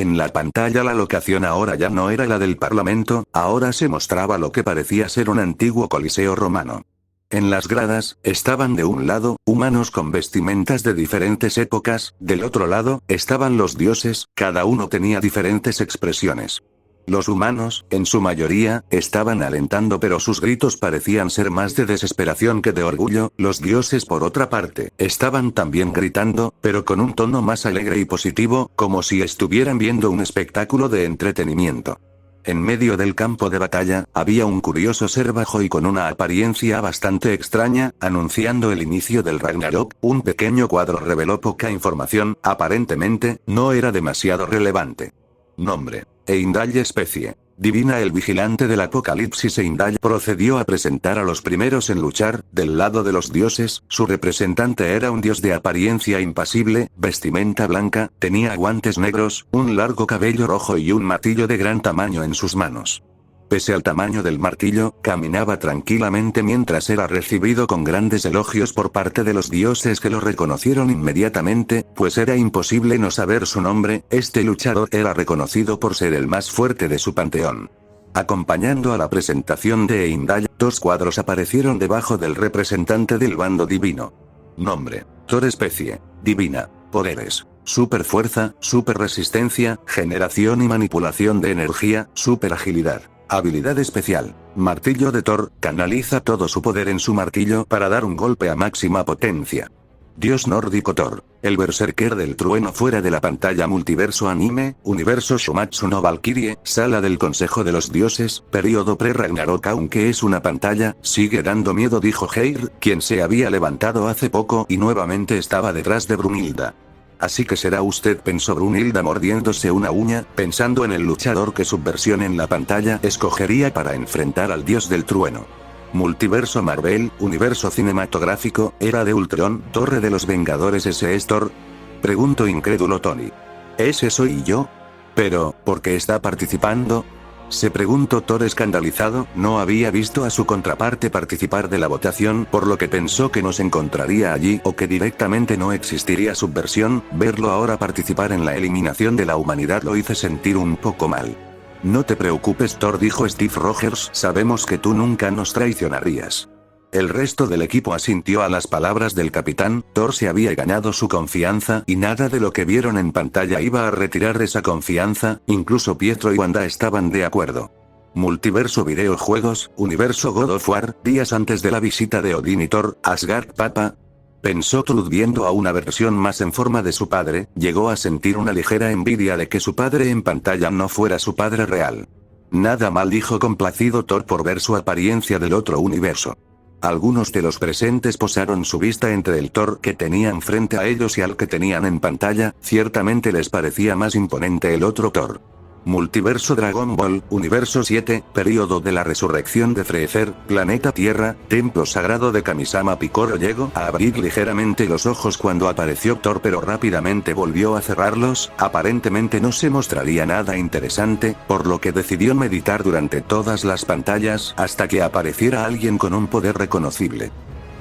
En la pantalla la locación ahora ya no era la del Parlamento, ahora se mostraba lo que parecía ser un antiguo coliseo romano. En las gradas, estaban de un lado, humanos con vestimentas de diferentes épocas, del otro lado, estaban los dioses, cada uno tenía diferentes expresiones. Los humanos, en su mayoría, estaban alentando pero sus gritos parecían ser más de desesperación que de orgullo, los dioses por otra parte, estaban también gritando, pero con un tono más alegre y positivo, como si estuvieran viendo un espectáculo de entretenimiento. En medio del campo de batalla, había un curioso ser bajo y con una apariencia bastante extraña, anunciando el inicio del Ragnarok, un pequeño cuadro reveló poca información, aparentemente, no era demasiado relevante. Nombre: Heimdall. Especie: divina. El vigilante del apocalipsis Heimdall procedió a presentar a los primeros en luchar, del lado de los dioses, su representante era un dios de apariencia impasible, vestimenta blanca, tenía guantes negros, un largo cabello rojo y un martillo de gran tamaño en sus manos. Pese al tamaño del martillo, caminaba tranquilamente mientras era recibido con grandes elogios por parte de los dioses que lo reconocieron inmediatamente, pues era imposible no saber su nombre. Este luchador era reconocido por ser el más fuerte de su panteón. Acompañando a la presentación de Heimdall, dos cuadros aparecieron debajo del representante del bando divino. Nombre: Thor. Especie: divina. Poderes: super fuerza, super resistencia, generación y manipulación de energía, super agilidad. Habilidad especial: martillo de Thor, canaliza todo su poder en su martillo para dar un golpe a máxima potencia. Dios nórdico Thor, el berserker del trueno. Fuera de la pantalla. Multiverso anime, universo Shumatsu no Valkyrie, sala del Consejo de los Dioses, periodo pre-Ragnarok. Aunque es una pantalla, sigue dando miedo, dijo Geir, quien se había levantado hace poco y nuevamente estaba detrás de Brunhilda. Así que será usted, pensó Brunhilda mordiéndose una uña, pensando en el luchador que su versión en la pantalla escogería para enfrentar al dios del trueno. Multiverso Marvel, universo cinematográfico, era de Ultron, Torre de los Vengadores. ¿Ese es Thor?, preguntó incrédulo Tony. ¿Ese soy yo? Pero, ¿por qué está participando?, se preguntó Thor escandalizado. No había visto a su contraparte participar de la votación, por lo que pensó que no se encontraría allí o que directamente no existiría subversión. Verlo ahora participar en la eliminación de la humanidad lo hizo sentir un poco mal. No te preocupes, Thor, dijo Steve Rogers, sabemos que tú nunca nos traicionarías. El resto del equipo asintió a las palabras del capitán. Thor se había ganado su confianza y nada de lo que vieron en pantalla iba a retirar esa confianza, incluso Pietro y Wanda estaban de acuerdo. Multiverso videojuegos, universo God of War, días antes de la visita de Odín y Thor, Asgard. Papá, pensó Truth viendo a una versión más en forma de su padre, llegó a sentir una ligera envidia de que su padre en pantalla no fuera su padre real. Nada mal, dijo complacido Thor por ver su apariencia del otro universo. Algunos de los presentes posaron su vista entre el Thor que tenían frente a ellos y al que tenían en pantalla, ciertamente les parecía más imponente el otro Thor. Multiverso Dragon Ball, universo 7, periodo de la resurrección de Freezer, planeta Tierra, templo sagrado de Kamisama. Piccolo llegó a abrir ligeramente los ojos cuando apareció Thor, pero rápidamente volvió a cerrarlos. Aparentemente no se mostraría nada interesante, por lo que decidió meditar durante todas las pantallas hasta que apareciera alguien con un poder reconocible.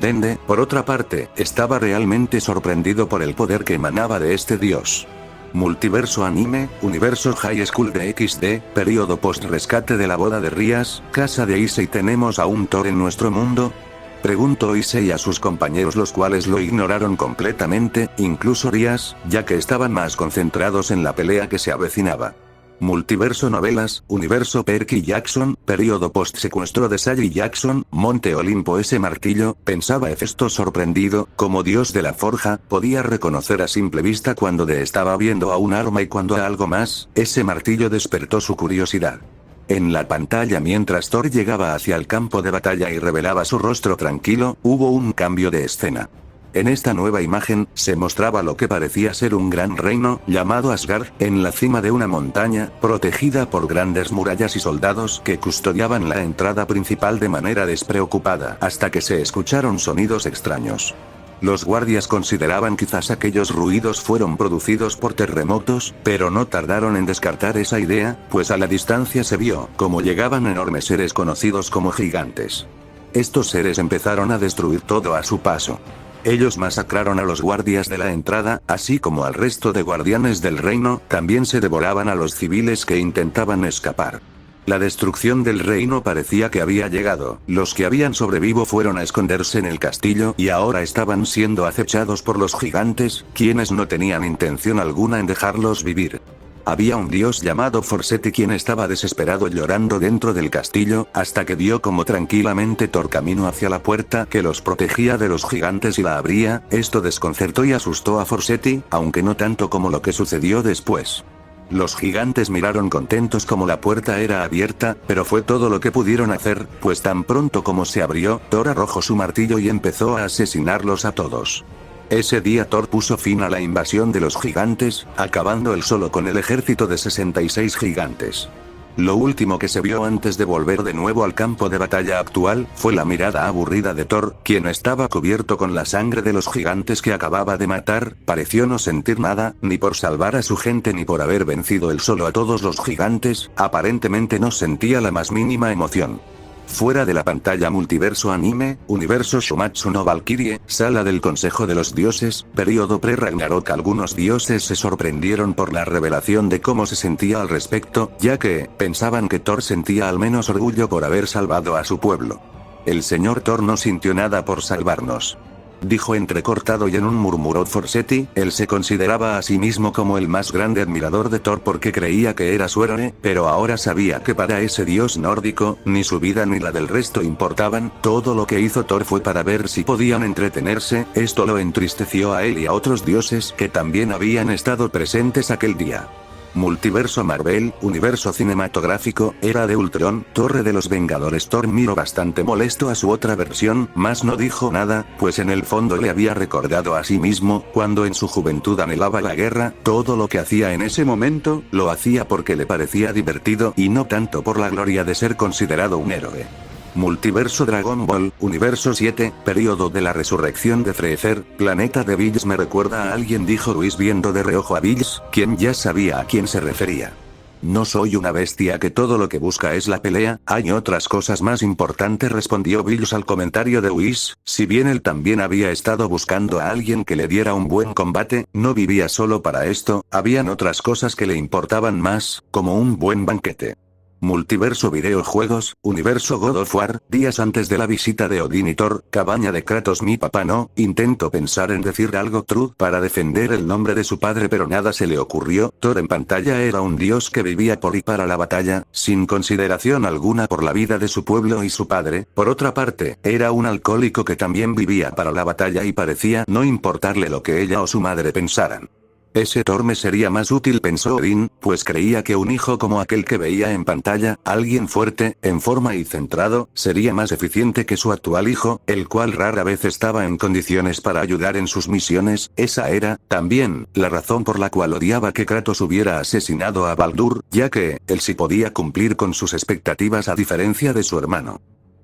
Dende, por otra parte, estaba realmente sorprendido por el poder que emanaba de este dios. Multiverso anime, universo High School de XD, periodo post-rescate de la boda de Rias, casa de Issei. ¿Tenemos a un Thor en nuestro mundo?, preguntó Issei a sus compañeros, los cuales lo ignoraron completamente, incluso Rias, ya que estaban más concentrados en la pelea que se avecinaba. Multiverso novelas, universo Perky Jackson, periodo post-secuestro de Sally Jackson, Monte Olimpo. Ese martillo, pensaba Hefesto sorprendido, como dios de la forja, podía reconocer a simple vista cuando estaba viendo a un arma y cuando a algo más. Ese martillo despertó su curiosidad. En la pantalla, mientras Thor llegaba hacia el campo de batalla y revelaba su rostro tranquilo, hubo un cambio de escena. En esta nueva imagen, se mostraba lo que parecía ser un gran reino, llamado Asgard, en la cima de una montaña, protegida por grandes murallas y soldados que custodiaban la entrada principal de manera despreocupada, hasta que se escucharon sonidos extraños. Los guardias consideraban quizás aquellos ruidos fueron producidos por terremotos, pero no tardaron en descartar esa idea, pues a la distancia se vio cómo llegaban enormes seres conocidos como gigantes. Estos seres empezaron a destruir todo a su paso. Ellos masacraron a los guardias de la entrada, así como al resto de guardianes del reino, también se devoraban a los civiles que intentaban escapar. La destrucción del reino parecía que había llegado, los que habían sobrevivido fueron a esconderse en el castillo y ahora estaban siendo acechados por los gigantes, quienes no tenían intención alguna en dejarlos vivir. Había un dios llamado Forseti quien estaba desesperado llorando dentro del castillo, hasta que vio como tranquilamente Thor caminó hacia la puerta que los protegía de los gigantes y la abría. Esto desconcertó y asustó a Forseti, aunque no tanto como lo que sucedió después. Los gigantes miraron contentos como la puerta era abierta, pero fue todo lo que pudieron hacer, pues tan pronto como se abrió, Thor arrojó su martillo y empezó a asesinarlos a todos. Ese día Thor puso fin a la invasión de los gigantes, acabando él solo con el ejército de 66 gigantes. Lo último que se vio antes de volver de nuevo al campo de batalla actual, fue la mirada aburrida de Thor, quien estaba cubierto con la sangre de los gigantes que acababa de matar, pareció no sentir nada, ni por salvar a su gente ni por haber vencido él solo a todos los gigantes, aparentemente no sentía la más mínima emoción. Fuera de la pantalla multiverso anime, universo Shumatsu no Valkyrie, sala del Consejo de los Dioses, periodo pre-Ragnarok. Algunos dioses se sorprendieron por la revelación de cómo se sentía al respecto, ya que, pensaban que Thor sentía al menos orgullo por haber salvado a su pueblo. El señor Thor no sintió nada por salvarnos. Dijo entrecortado y en un murmuró Forseti. Él se consideraba a sí mismo como el más grande admirador de Thor porque creía que era su héroe, pero ahora sabía que para ese dios nórdico, ni su vida ni la del resto importaban. Todo lo que hizo Thor fue para ver si podían entretenerse. Esto lo entristeció a él y a otros dioses que también habían estado presentes aquel día. Multiverso Marvel, universo cinematográfico, era de Ultron, Torre de los Vengadores. Thor miró bastante molesto a su otra versión, mas no dijo nada, pues en el fondo le había recordado a sí mismo, cuando en su juventud anhelaba la guerra, todo lo que hacía en ese momento, lo hacía porque le parecía divertido y no tanto por la gloria de ser considerado un héroe. Multiverso Dragon Ball, universo 7, periodo de la resurrección de Freezer, planeta de Bills. Me recuerda a alguien, dijo Luis viendo de reojo a Bills, quien ya sabía a quién se refería. No soy una bestia que todo lo que busca es la pelea, hay otras cosas más importantes, respondió Bills al comentario de Whis. Si bien él también había estado buscando a alguien que le diera un buen combate, no vivía solo para esto, habían otras cosas que le importaban más, como un buen banquete. Multiverso videojuegos, universo God of War, días antes de la visita de Odín y Thor, cabaña de Kratos. Mi papá no, intento pensar en decir algo true para defender el nombre de su padre pero nada se le ocurrió. Thor en pantalla era un dios que vivía por y para la batalla, sin consideración alguna por la vida de su pueblo y su padre. Por otra parte, era un alcohólico que también vivía para la batalla y parecía no importarle lo que ella o su madre pensaran. Ese Thor me sería más útil, pensó Odín, pues creía que un hijo como aquel que veía en pantalla, alguien fuerte, en forma y centrado, sería más eficiente que su actual hijo, el cual rara vez estaba en condiciones para ayudar en sus misiones. Esa era, también, la razón por la cual odiaba que Kratos hubiera asesinado a Baldur, ya que, él sí podía cumplir con sus expectativas a diferencia de su hermano.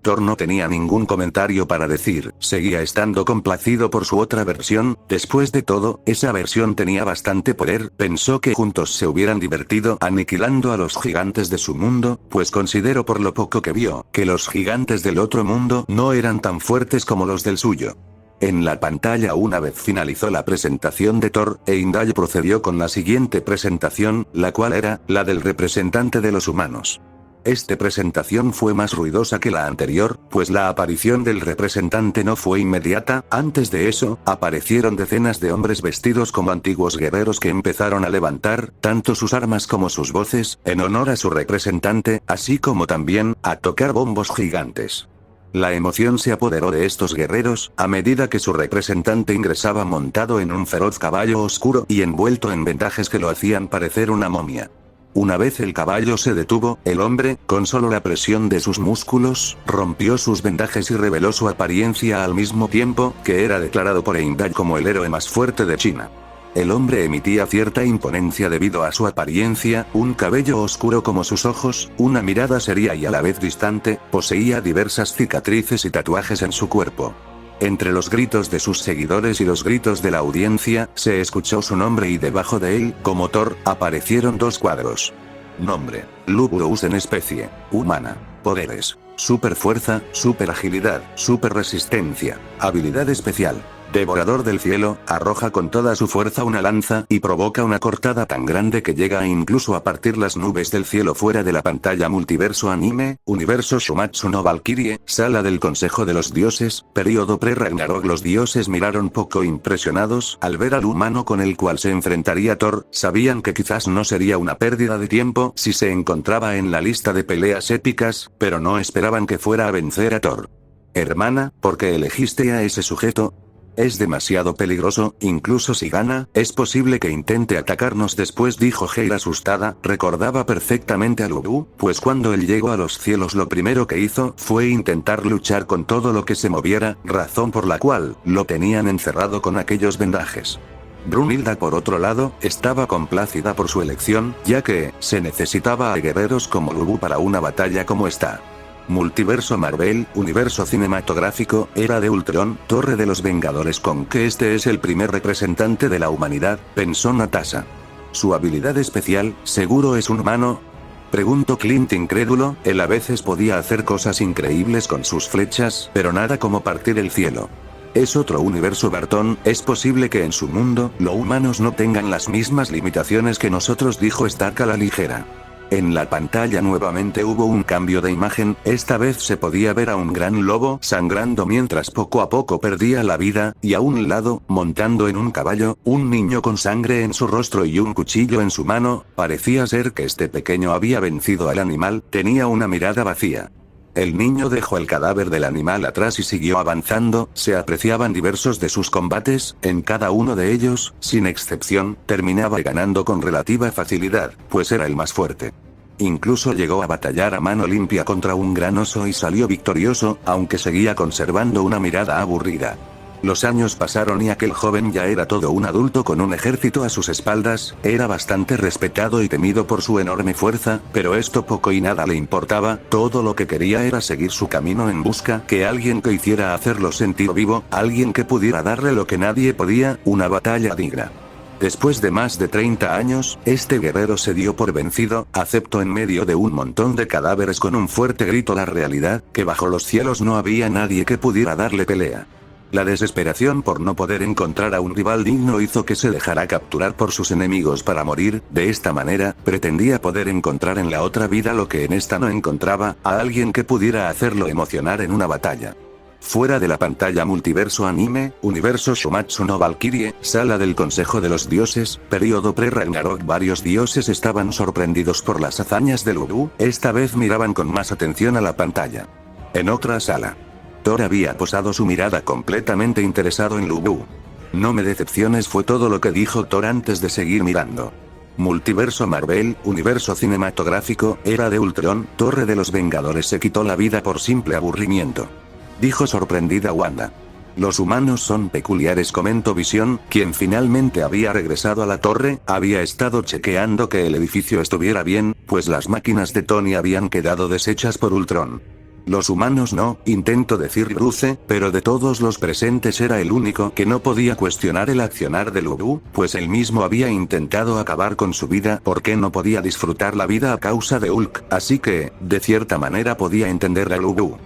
Thor no tenía ningún comentario para decir, seguía estando complacido por su otra versión. Después de todo, esa versión tenía bastante poder, pensó que juntos se hubieran divertido aniquilando a los gigantes de su mundo, pues consideró por lo poco que vio, que los gigantes del otro mundo no eran tan fuertes como los del suyo. En la pantalla una vez finalizó la presentación de Thor, Heimdall procedió con la siguiente presentación, la cual era, la del representante de los humanos. Esta presentación fue más ruidosa que la anterior, pues la aparición del representante no fue inmediata. Antes de eso, aparecieron decenas de hombres vestidos como antiguos guerreros que empezaron a levantar, tanto sus armas como sus voces, en honor a su representante, así como también, a tocar bombos gigantes. La emoción se apoderó de estos guerreros, a medida que su representante ingresaba montado en un feroz caballo oscuro y envuelto en vendajes que lo hacían parecer una momia. Una vez el caballo se detuvo, el hombre, con solo la presión de sus músculos, rompió sus vendajes y reveló su apariencia al mismo tiempo, que era declarado por Heimdall como el héroe más fuerte de China. El hombre emitía cierta imponencia debido a su apariencia, un cabello oscuro como sus ojos, una mirada seria y a la vez distante, poseía diversas cicatrices y tatuajes en su cuerpo. Entre los gritos de sus seguidores y los gritos de la audiencia, se escuchó su nombre y debajo de él, como Thor, aparecieron dos cuadros. Nombre: Lubus en especie humana. Poderes: super fuerza, super agilidad, super resistencia. Habilidad especial: Devorador del cielo, arroja con toda su fuerza una lanza y provoca una cortada tan grande que llega incluso a partir las nubes del cielo fuera de la pantalla. Multiverso anime, universo Shumatsu no Valkyrie, sala del Consejo de los Dioses, período pre-Ragnarok. Los dioses miraron poco impresionados al ver al humano con el cual se enfrentaría Thor. Sabían que quizás no sería una pérdida de tiempo si se encontraba en la lista de peleas épicas, pero no esperaban que fuera a vencer a Thor. Hermana, ¿por qué elegiste a ese sujeto? Es demasiado peligroso, incluso si gana, es posible que intente atacarnos después, dijo Hale asustada. Recordaba perfectamente a Lubu, pues cuando él llegó a los cielos lo primero que hizo fue intentar luchar con todo lo que se moviera, razón por la cual lo tenían encerrado con aquellos vendajes. Brunilda por otro lado, estaba complacida por su elección, ya que se necesitaba a guerreros como Lubu para una batalla como esta. Multiverso Marvel, universo cinematográfico, era de Ultron, Torre de los Vengadores. Con que este es el primer representante de la humanidad, pensó Natasha. Su habilidad especial, ¿seguro es un humano? Preguntó Clint incrédulo. Él a veces podía hacer cosas increíbles con sus flechas, pero nada como partir el cielo. Es otro universo Barton, es posible que en su mundo, los humanos no tengan las mismas limitaciones que nosotros, dijo Stark a la ligera. En la pantalla nuevamente hubo un cambio de imagen, esta vez se podía ver a un gran lobo sangrando mientras poco a poco perdía la vida, y a un lado, montando en un caballo, un niño con sangre en su rostro y un cuchillo en su mano. Parecía ser que este pequeño había vencido al animal, tenía una mirada vacía. El niño dejó el cadáver del animal atrás y siguió avanzando. Se apreciaban diversos de sus combates, en cada uno de ellos, sin excepción, terminaba ganando con relativa facilidad, pues era el más fuerte. Incluso llegó a batallar a mano limpia contra un gran oso y salió victorioso, aunque seguía conservando una mirada aburrida. Los años pasaron y aquel joven ya era todo un adulto con un ejército a sus espaldas, era bastante respetado y temido por su enorme fuerza, pero esto poco y nada le importaba, todo lo que quería era seguir su camino en busca de alguien que hiciera hacerlo sentir vivo, alguien que pudiera darle lo que nadie podía, una batalla digna. Después de más de 30 años, este guerrero se dio por vencido, aceptó en medio de un montón de cadáveres con un fuerte grito la realidad, que bajo los cielos no había nadie que pudiera darle pelea. La desesperación por no poder encontrar a un rival digno hizo que se dejara capturar por sus enemigos para morir. De esta manera, pretendía poder encontrar en la otra vida lo que en esta no encontraba, a alguien que pudiera hacerlo emocionar en una batalla. Fuera de la pantalla. Multiverso anime, universo Shumatsu no Valkyrie, sala del Consejo de los Dioses, período pre-Ragnarok. Varios dioses estaban sorprendidos por las hazañas de Lubu, esta vez miraban con más atención a la pantalla. En otra sala, Thor había posado su mirada completamente interesado en Lubu. No me decepciones, fue todo lo que dijo Thor antes de seguir mirando. Multiverso Marvel, universo cinematográfico, era de Ultron, Torre de los Vengadores. Se quitó la vida por simple aburrimiento, dijo sorprendida Wanda. Los humanos son peculiares, comentó Visión, quien finalmente había regresado a la torre. Había estado chequeando que el edificio estuviera bien, pues las máquinas de Tony habían quedado deshechas por Ultron. Los humanos no, intentó decir Bruce, pero de todos los presentes era el único que no podía cuestionar el accionar de Lubu, pues él mismo había intentado acabar con su vida porque no podía disfrutar la vida a causa de Hulk, así que, de cierta manera podía entender a Lubu.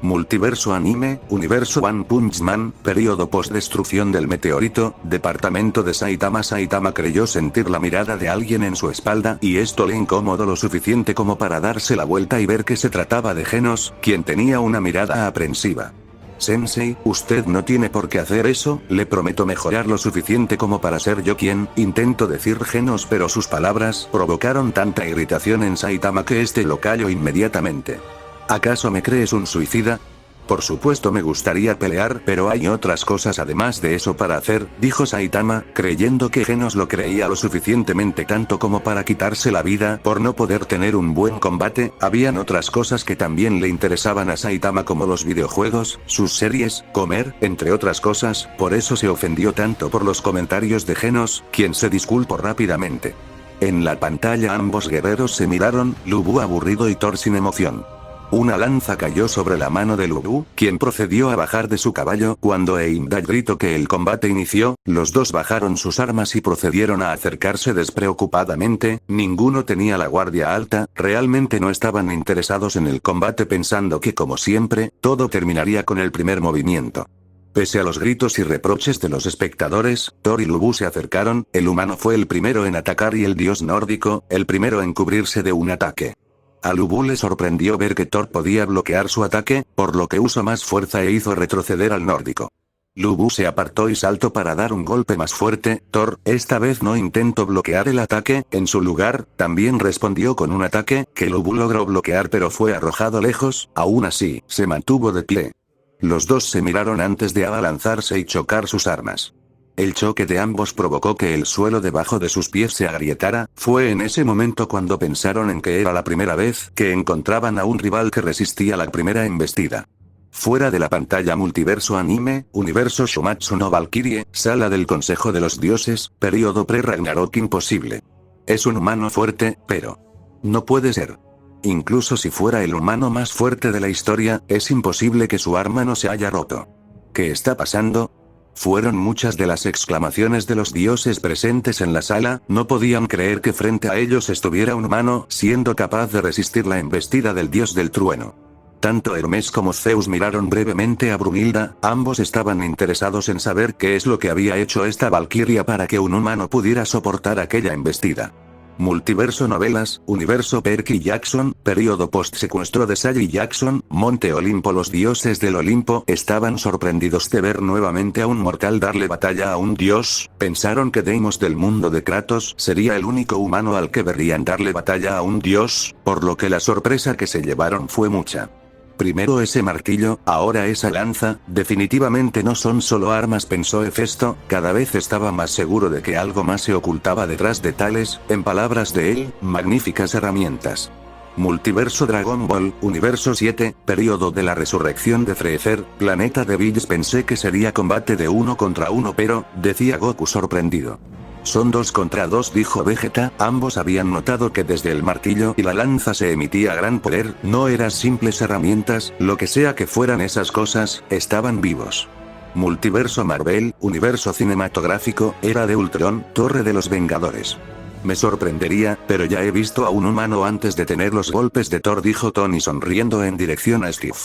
Multiverso anime, universo One Punch Man, período post-destrucción del meteorito, departamento de Saitama. Saitama creyó sentir la mirada de alguien en su espalda, y esto le incomodó lo suficiente como para darse la vuelta y ver que se trataba de Genos, quien tenía una mirada aprensiva. Sensei, usted no tiene por qué hacer eso, le prometo mejorar lo suficiente como para ser yo quien, intentó decir Genos, pero sus palabras provocaron tanta irritación en Saitama que este lo calló inmediatamente. ¿Acaso me crees un suicida? Por supuesto me gustaría pelear, pero hay otras cosas además de eso para hacer, dijo Saitama, creyendo que Genos lo creía lo suficientemente tanto como para quitarse la vida por no poder tener un buen combate. Habían otras cosas que también le interesaban a Saitama, como los videojuegos, sus series, comer, entre otras cosas. Por eso se ofendió tanto por los comentarios de Genos, quien se disculpó rápidamente. En la pantalla ambos guerreros se miraron, Lubu aburrido y Thor sin emoción. Una lanza cayó sobre la mano de Lubu, quien procedió a bajar de su caballo. Cuando Heimdall gritó que el combate inició, los dos bajaron sus armas y procedieron a acercarse despreocupadamente. Ninguno tenía la guardia alta, realmente no estaban interesados en el combate, pensando que como siempre, todo terminaría con el primer movimiento. Pese a los gritos y reproches de los espectadores, Thor y Lubu se acercaron. El humano fue el primero en atacar y el dios nórdico, el primero en cubrirse de un ataque. A Lubu le sorprendió ver que Thor podía bloquear su ataque, por lo que usó más fuerza e hizo retroceder al nórdico. Lubu se apartó y saltó para dar un golpe más fuerte. Thor, esta vez no intentó bloquear el ataque, en su lugar, también respondió con un ataque, que Lubu logró bloquear pero fue arrojado lejos. Aún así, se mantuvo de pie. Los dos se miraron antes de abalanzarse y chocar sus armas. El choque de ambos provocó que el suelo debajo de sus pies se agrietara. Fue en ese momento cuando pensaron en que era la primera vez que encontraban a un rival que resistía la primera embestida. Fuera de la pantalla multiverso anime, universo Shumatsu no Valkyrie, sala del Consejo de los Dioses, período pre-Ragnarok imposible. Es un humano fuerte, pero no puede ser. Incluso si fuera el humano más fuerte de la historia, es imposible que su arma no se haya roto. ¿Qué está pasando? Fueron muchas de las exclamaciones de los dioses presentes en la sala. No podían creer que frente a ellos estuviera un humano, siendo capaz de resistir la embestida del dios del trueno. Tanto Hermes como Zeus miraron brevemente a Brunilda, ambos estaban interesados en saber qué es lo que había hecho esta valquiria para que un humano pudiera soportar aquella embestida. Multiverso novelas, universo Perky Jackson, período post-secuestro de Sally Jackson, Monte Olimpo. Los dioses del Olimpo estaban sorprendidos de ver nuevamente a un mortal darle batalla a un dios. Pensaron que Deimos del mundo de Kratos sería el único humano al que verían darle batalla a un dios, por lo que la sorpresa que se llevaron fue mucha. Primero ese martillo, ahora esa lanza, definitivamente no son solo armas, pensó Hefesto. Cada vez estaba más seguro de que algo más se ocultaba detrás de tales, en palabras de él, magníficas herramientas. Multiverso Dragon Ball, universo 7, período de la resurrección de Freezer, planeta de Bills. Pensé que sería combate de 1 contra 1, pero, decía Goku sorprendido. Son 2 contra 2, dijo Vegeta. Ambos habían notado que desde el martillo y la lanza se emitía gran poder. No eran simples herramientas, lo que sea que fueran esas cosas, estaban vivos. Multiverso Marvel, universo cinematográfico, era de Ultron, Torre de los Vengadores. Me sorprendería, pero ya he visto a un humano antes de tener los golpes de Thor, dijo Tony sonriendo en dirección a Steve.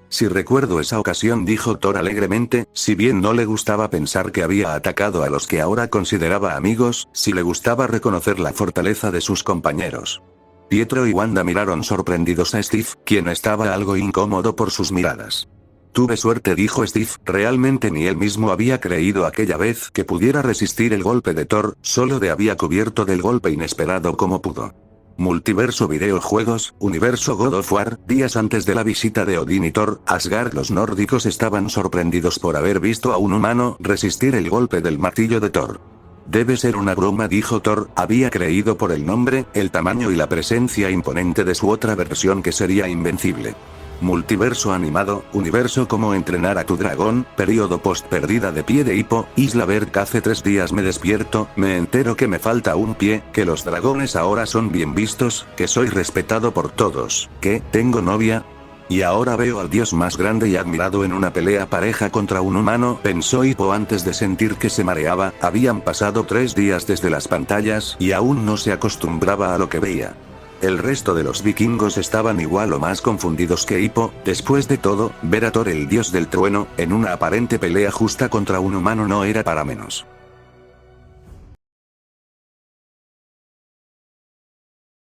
Si recuerdo esa ocasión, dijo Thor alegremente, si bien no le gustaba pensar que había atacado a los que ahora consideraba amigos, sí le gustaba reconocer la fortaleza de sus compañeros. Pietro y Wanda miraron sorprendidos a Steve, quien estaba algo incómodo por sus miradas. Tuve suerte, dijo Steve, realmente ni él mismo había creído aquella vez que pudiera resistir el golpe de Thor, solo le había cubierto del golpe inesperado como pudo. Multiverso videojuegos, universo God of War. Días antes de la visita de Odín y Thor, Asgard, los nórdicos estaban sorprendidos por haber visto a un humano resistir el golpe del martillo de Thor. Debe ser una broma, dijo Thor. Había creído por el nombre, el tamaño y la presencia imponente de su otra versión que sería invencible. Multiverso animado, universo Cómo entrenar a tu dragón, período post pérdida de pie de Hippo, Isla Berk. Hace 3 días me despierto, me entero que me falta un pie, que los dragones ahora son bien vistos, que soy respetado por todos, que tengo novia. Y ahora veo al dios más grande y admirado en una pelea pareja contra un humano, pensó Hippo antes de sentir que se mareaba. Habían pasado 3 días desde las pantallas y aún no se acostumbraba a lo que veía. El resto de los vikingos estaban igual o más confundidos que Hippo. Después de todo, ver a Thor, el dios del trueno, en una aparente pelea justa contra un humano no era para menos.